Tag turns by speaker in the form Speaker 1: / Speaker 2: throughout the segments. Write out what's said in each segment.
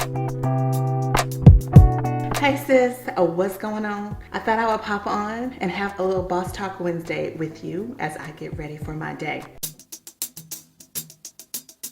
Speaker 1: Hey sis, what's going on? I thought I would pop on and have a little Boss Talk Wednesday with you as I get ready for my day.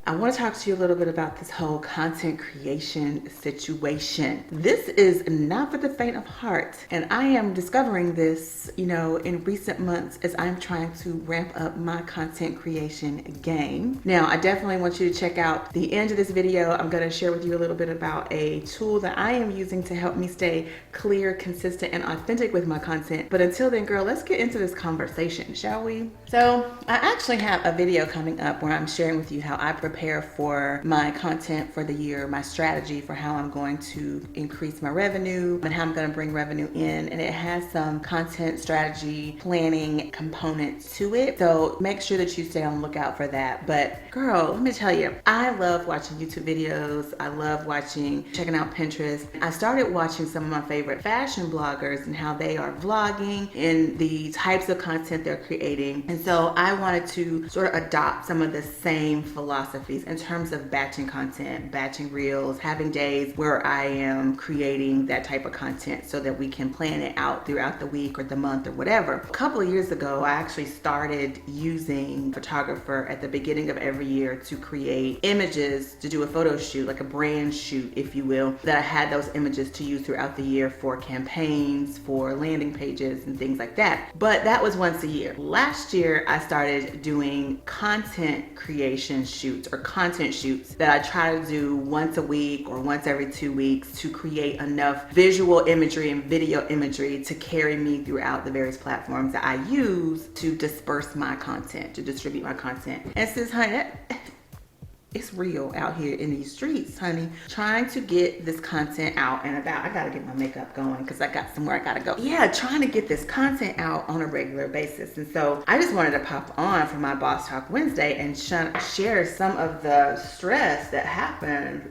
Speaker 1: I want to talk to you a little bit about this whole content creation situation. This is not for the faint of heart, and I am discovering this, in recent months as I'm trying to ramp up my content creation game. Now, I definitely want you to check out the end of this video. I'm going to share with you a little bit about a tool that I am using to help me stay clear, consistent, and authentic with my content. But until then, girl, let's get into this conversation, shall we? So, I actually have a video coming up where I'm sharing with you how I prepare for my content for the year, my strategy for how I'm going to increase my revenue and how I'm going to bring revenue in. And it has some content strategy planning components to it. So make sure that you stay on the lookout for that. But girl, let me tell you, I love watching YouTube videos. I love checking out Pinterest. I started watching some of my favorite fashion bloggers and how they are vlogging and the types of content they're creating. And so I wanted to sort of adopt some of the same philosophies in terms of batching content, batching reels, having days where I am creating that type of content so that we can plan it out throughout the week or the month or whatever. A couple of years ago, I actually started using a photographer at the beginning of every year to create images, to do a photo shoot, like a brand shoot, if you will, that I had those images to use throughout the year for campaigns, for landing pages and things like that. But that was once a year. Last year, I started doing content creation shoots or content shoots that I try to do once a week or once every 2 weeks to create enough visual imagery and video imagery to carry me throughout the various platforms that I use to disperse my content, to distribute my content. And since, honey, it's real out here in these streets, honey. Trying to get this content out and about. I gotta get my makeup going because I got somewhere I gotta go. Yeah, trying to get this content out on a regular basis. And so I just wanted to pop on for my Boss Talk Wednesday and share some of the stress that happened,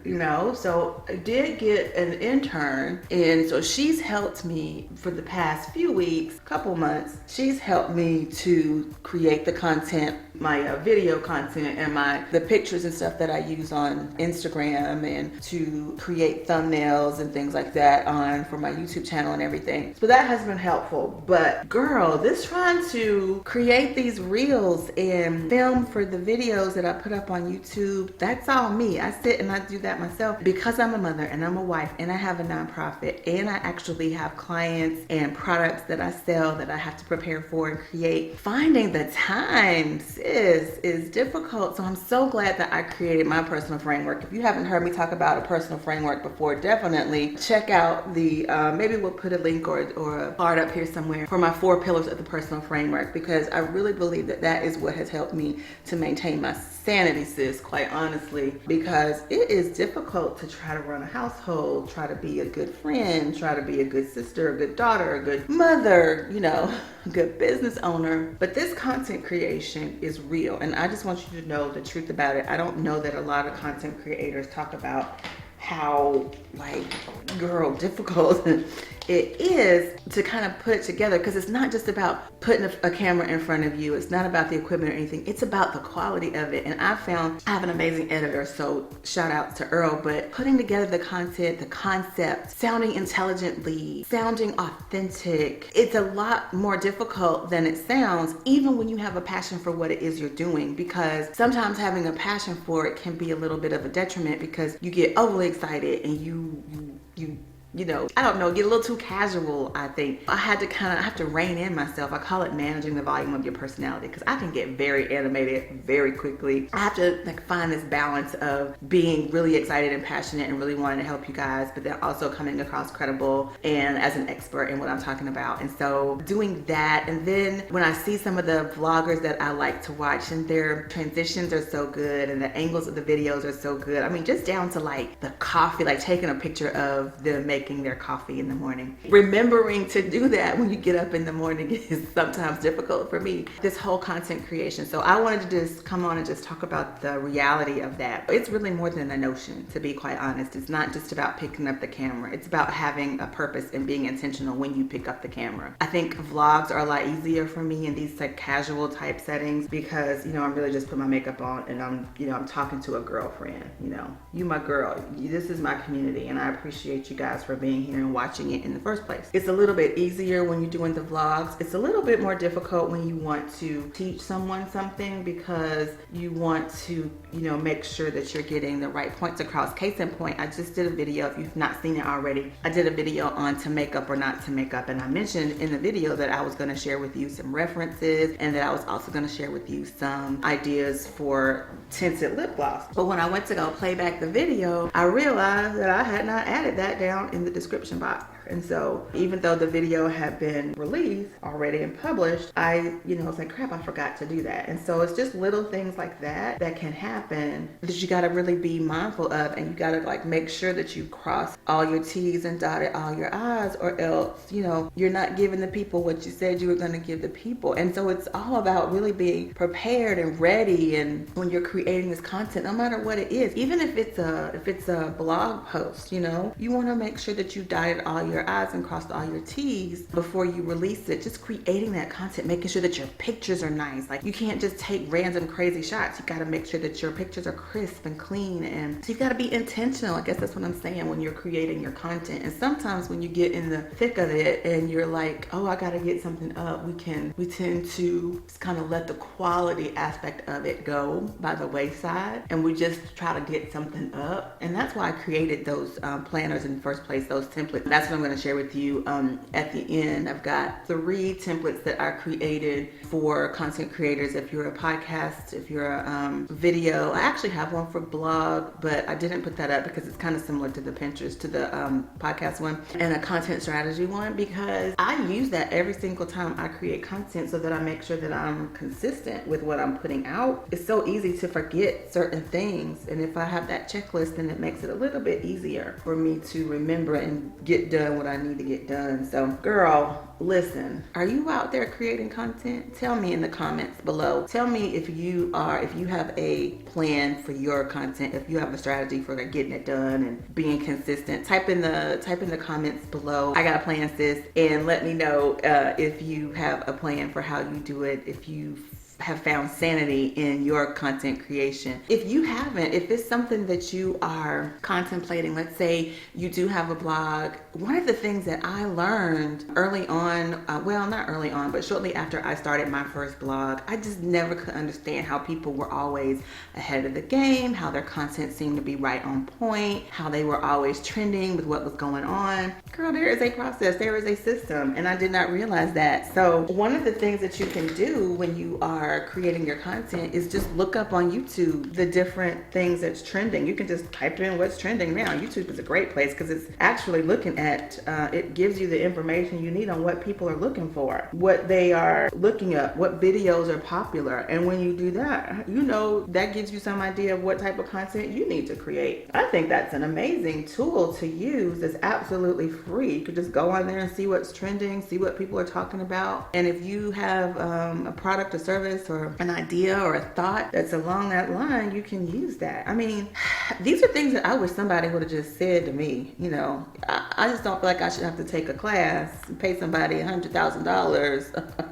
Speaker 1: So I did get an intern, and so she's helped me for the past few weeks, couple months. She's helped me to create the content, my video content and the pictures and stuff that I use on Instagram, and to create thumbnails and things like that for my YouTube channel and everything. So that has been helpful. But girl, this trying to create these reels and film for the videos that I put up on YouTube, that's all me. I sit and I do that myself because I'm a mother and I'm a wife and I have a nonprofit and I actually have clients and products that I sell that I have to prepare for and create. Finding the time, sis, is difficult. So I'm so glad that I created my personal framework. If you haven't heard me talk about a personal framework before, definitely check out maybe we'll put a link or a card up here somewhere for my 4 pillars of the personal framework, because I really believe that is what has helped me to maintain my sanity, sis, quite honestly, because it is difficult to try to run a household, try to be a good friend, try to be a good sister, a good daughter, a good mother, a good business owner. But this content creation is real, and I just want you to know the truth about it. I don't know that a lot of content creators talk about how difficult it is to kind of put it together, because it's not just about putting a camera in front of you. It's not about the equipment or anything. It's about the quality of it. And I have an amazing editor, so shout out to Earl, but putting together the content, the concept, sounding intelligently, sounding authentic, it's a lot more difficult than it sounds, even when you have a passion for what it is you're doing, because sometimes having a passion for it can be a little bit of a detriment because you get overly excited and you I don't know, get a little too casual, I think. I have to rein in myself. I call it managing the volume of your personality, because I can get very animated very quickly. I have to find this balance of being really excited and passionate and really wanting to help you guys, but then also coming across credible and as an expert in what I'm talking about. And so doing that, and then when I see some of the vloggers that I like to watch and their transitions are so good and the angles of the videos are so good. I mean, just down to the coffee, taking a picture of the makeup making their coffee in the morning. Remembering to do that when you get up in the morning is sometimes difficult for me. This whole content creation. So I wanted to just come on and just talk about the reality of that. It's really more than a notion, to be quite honest. It's not just about picking up the camera. It's about having a purpose and being intentional when you pick up the camera. I think vlogs are a lot easier for me in these like casual type settings because, I'm really just put my makeup on and I'm talking to a girlfriend, you my girl, this is my community and I appreciate you guys for being here and watching it in the first place. It's a little bit easier when you're doing the vlogs. It's a little bit more difficult when you want to teach someone something because you want to, make sure that you're getting the right points across. Case in point, I just did a video, if you've not seen it already, I did a video on to make up or not to make up, and I mentioned in the video that I was going to share with you some references and that I was also going to share with you some ideas for tinted lip gloss. But when I went to go play back the video, I realized that I had not added that down in the description box. And so even though the video had been released already and published, I was like, crap, I forgot to do that. And so it's just little things like that that can happen that you got to really be mindful of, and you got to like make sure that you cross all your T's and dotted all your I's, or else, you're not giving the people what you said you were going to give the people. And so it's all about really being prepared and ready. And when you're creating this content, no matter what it is, even if it's a blog post, you want to make sure that you dotted all your I's and crossed all your T's before you release it. Just creating that content, making sure that your pictures are nice. Like, you can't just take random crazy shots. You got to make sure that your pictures are crisp and clean, and so you got to be intentional. I guess that's what I'm saying when you're creating your content. And sometimes when you get in the thick of it and you're like, oh, I got to get something up, we tend to just kind of let the quality aspect of it go by the wayside, and we just try to get something up. And that's why I created those planners in the first place, those templates. That's what I'm going to share with you at the end. I've got 3 templates that I created for content creators. If you're a podcast, if you're a video, I actually have one for blog, but I didn't put that up because it's kind of similar to the Pinterest, to the podcast one, and a content strategy one, because I use that every single time I create content so that I make sure that I'm consistent with what I'm putting out. It's so easy to forget certain things, and if I have that checklist, then it makes it a little bit easier for me to remember and get done what I need to get done. So girl, listen, are you out there creating content? Tell me in the comments below. Tell me if you have a plan for your content, if you have a strategy for getting it done and being consistent. Type in the comments below, I got a plan, sis, and let me know if you have a plan for how you do it, if you have found sanity in your content creation. If you haven't, if it's something that you are contemplating, let's say you do have a blog, one of the things that I learned early on, well, not early on, but shortly after I started my first blog, I just never could understand how people were always ahead of the game, how their content seemed to be right on point, how they were always trending with what was going on. Girl, there is a process, there is a system, and I did not realize that. So one of the things that you can do when you are creating your content is just look up on YouTube the different things that's trending. You can just type in what's trending now. YouTube is a great place because it's actually looking at, it gives you the information you need on what people are looking for, what they are looking up, what videos are popular. And when you do that, that gives you some idea of what type of content you need to create. I think that's an amazing tool to use. It's absolutely free. You could just go on there and see what's trending, see what people are talking about. And if you have a product or service or an idea or a thought that's along that line, you can use that. I mean, these are things that I wish somebody would have just said to me. I just don't feel like I should have to take a class and pay somebody $100,000,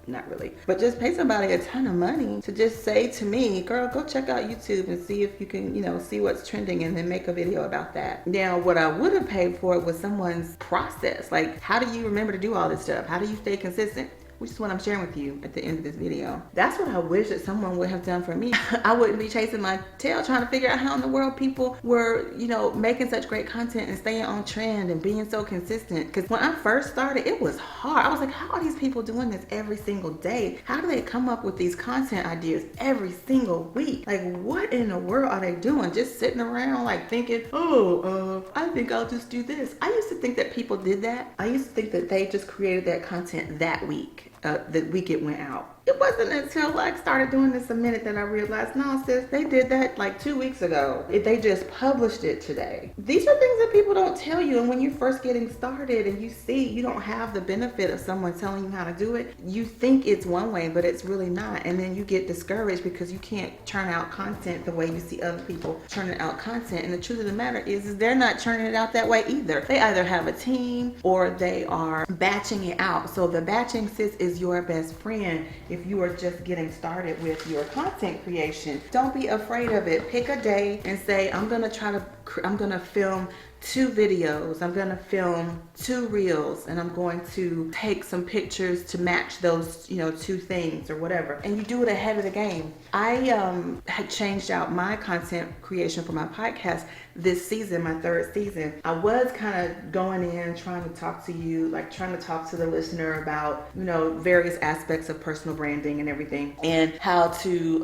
Speaker 1: not really, but just pay somebody a ton of money to just say to me, girl, go check out YouTube and see if you can, see what's trending and then make a video about that. Now, what I would have paid for was someone's process. Like, how do you remember to do all this stuff? How do you stay consistent? Which is what I'm sharing with you at the end of this video. That's what I wish that someone would have done for me. I wouldn't be chasing my tail trying to figure out how in the world people were, making such great content and staying on trend and being so consistent. Because when I first started, it was hard. I was like, how are these people doing this every single day? How do they come up with these content ideas every single week? Like, what in the world are they doing? Just sitting around like thinking, I think I'll just do this. I used to think that people did that. I used to think that they just created that content that week. The week it went out. it wasn't until I started doing this a minute that I realized, no, sis, they did that like 2 weeks ago. They just published it today. These are things that people don't tell you. And when you're first getting started and you see you don't have the benefit of someone telling you how to do it, you think it's one way, but it's really not. And then you get discouraged because you can't churn out content the way you see other people churning out content. And the truth of the matter is they're not churning it out that way either. They either have a team or they are batching it out. So the batching, sis, is your best friend if you are just getting started with your content creation. Don't be afraid of it. Pick a day and say, I'm gonna film 2 videos, I'm gonna film 2 reels, and I'm going to take some pictures to match those, 2 things or whatever. And you do it ahead of the game. I had changed out my content creation for my podcast this season, my 3rd season. I was kind of going in trying to talk to you, like trying to talk to the listener about, various aspects of personal branding and everything, and how to,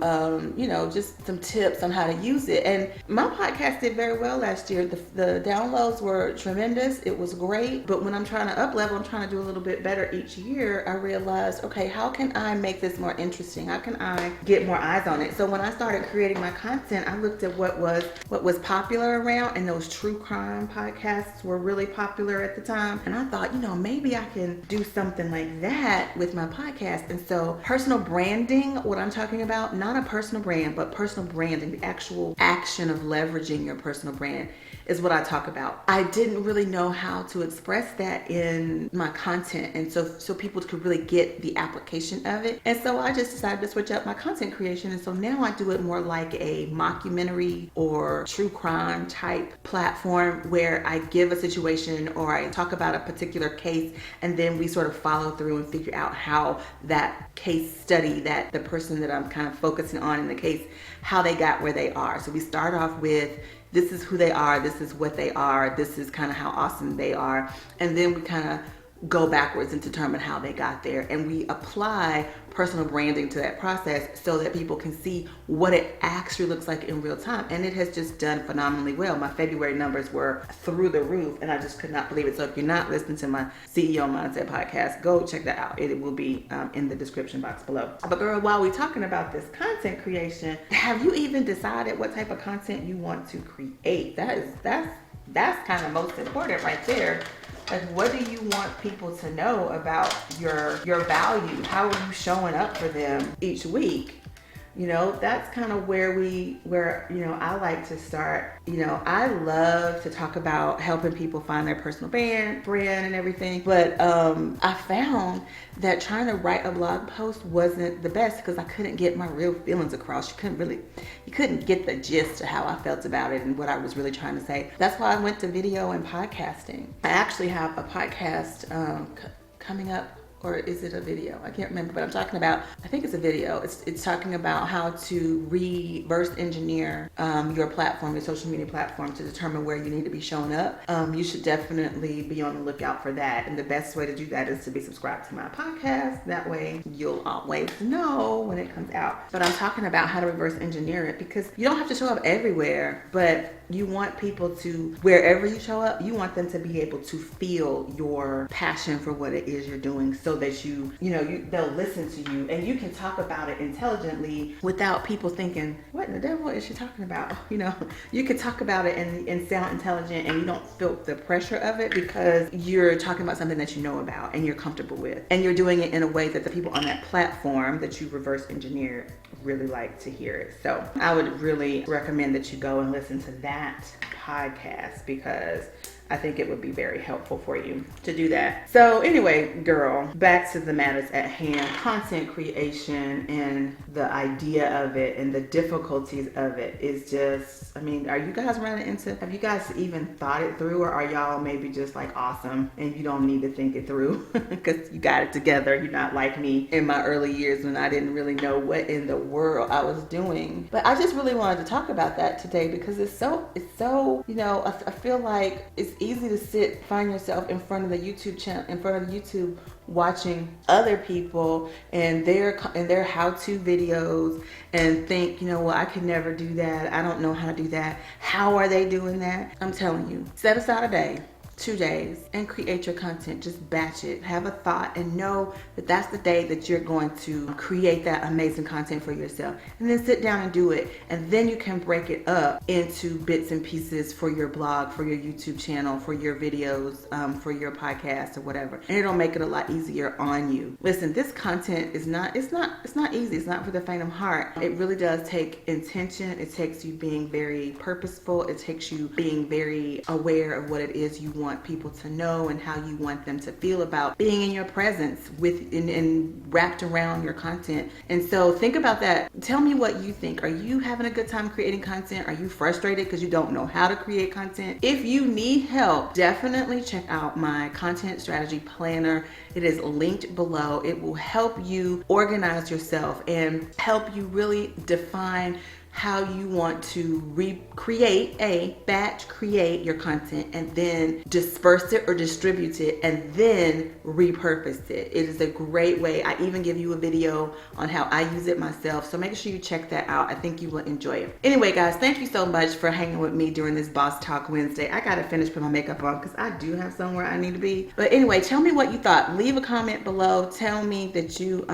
Speaker 1: just some tips on how to use it. And my podcast did very well last year. The downloads were tremendous. It was great. But when I'm trying to up level, I'm trying to do a little bit better each year, I realized, okay, how can I make this more interesting? How can I get more eyes on it? So when I started creating my content, I looked at what was popular around, and those true crime podcasts were really popular at the time. And I thought, maybe I can do something like that with my podcast. And so personal branding, what I'm talking about, not a personal brand, but personal branding, the actual action of leveraging your personal brand is what I talk about. I didn't really know how to express that in my content, and so people could really get the application of it. And so I just decided to switch up my content creation, and so now I do it more like a mockumentary or true crime type platform where I give a situation or I talk about a particular case, and then we sort of follow through and figure out how that case study, that the person that I'm kind of focusing on in the case, how they got where they are. So we start off with, this is who they are, this is what they are, this is kind of how awesome they are. And then we kind of go backwards and determine how they got there. And we apply personal branding to that process so that people can see what it actually looks like in real time. And it has just done phenomenally well. My February numbers were through the roof, and I just could not believe it. So if you're not listening to my CEO Mindset podcast, go check that out. It will be in the description box below. But girl, while we're talking about this content creation, have you even decided what type of content you want to create? That's kind of most important right there. Like, what do you want people to know about your value? How are you showing up for them each week? That's kind of where I like to start. I love to talk about helping people find their personal brand and everything. But I found that trying to write a blog post wasn't the best because I couldn't get my real feelings across. You couldn't get the gist of how I felt about it and what I was really trying to say. That's why I went to video and podcasting. I actually have a podcast coming up. Or is it a video? I can't remember, but I think it's a video. It's talking about how to reverse engineer your platform, your social media platform, to determine where you need to be showing up. You should definitely be on the lookout for that. And the best way to do that is to be subscribed to my podcast. That way you'll always know when it comes out. But I'm talking about how to reverse engineer it, because you don't have to show up everywhere, but you want people to, wherever you show up, you want them to be able to feel your passion for what it is you're doing, so that they'll listen to you, and you can talk about it intelligently without people thinking, what in the devil is she talking about? You can talk about it and sound intelligent, and you don't feel the pressure of it because you're talking about something that you know about and you're comfortable with, and you're doing it in a way that the people on that platform that you reverse engineered really like to hear it. So I would really recommend that you go and listen to that podcast, because I think it would be very helpful for you to do that. So anyway, girl, back to the matters at hand. Content creation and the idea of it and the difficulties of it is just, are you guys have you guys even thought it through, or are y'all maybe just like awesome and you don't need to think it through because you got it together? You're not like me in my early years when I didn't really know what in the world I was doing. But I just really wanted to talk about that today because it's so, I feel like it's easy to find yourself in front of the YouTube channel, in front of YouTube, watching other people and their how-to videos and think, I could never do that. I don't know how to do that. How are they doing that? I'm telling you, set aside a day 2 days and create your content. Just batch it. Have a thought and know that that's the day that you're going to create that amazing content for yourself. And then sit down and do it. And then you can break it up into bits and pieces for your blog, for your YouTube channel, for your videos, for your podcast or whatever. And it'll make it a lot easier on you. Listen, this content is not easy. It's not for the faint of heart. It really does take intention. It takes you being very purposeful. It takes you being very aware of what it is you want people to know and how you want them to feel about being in your presence and wrapped around your content. And so think about that. Tell me what you think. Are you having a good time creating content? Are you frustrated because you don't know how to create content? If you need help, definitely check out my content strategy planner. It is linked below. It will help you organize yourself and help you really define how you want to create your content and then disperse it or distribute it and then repurpose it. It is a great way. I even give you a video on how I use it myself. So make sure you check that out. I think you will enjoy it. Anyway, guys, thank you so much for hanging with me during this Boss Talk Wednesday. I gotta finish putting my makeup on because I do have somewhere I need to be. But anyway, tell me what you thought. Leave a comment below. Tell me that you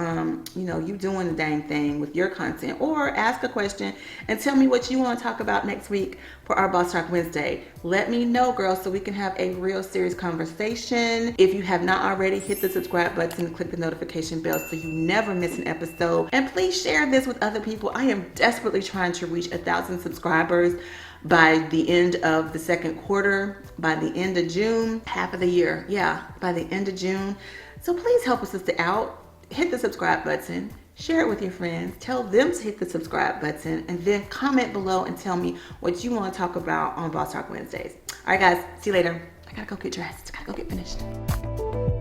Speaker 1: doing the dang thing with your content, or ask a question and tell me what you want to talk about next week for our Boss Talk Wednesday. Let me know, girls, so we can have a real serious conversation. If you have not already, hit the subscribe button and click the notification bell so you never miss an episode. And please share this with other people. I am desperately trying to reach 1,000 subscribers by the end of the second quarter, by the end of June, half of the year. Yeah, by the end of June. So please help us out. Hit the subscribe button. Share it with your friends. Tell them to hit the subscribe button and then comment below and tell me what you want to talk about on Boss Talk Wednesdays. All right, guys. See you later. I gotta go get dressed. I gotta go get finished.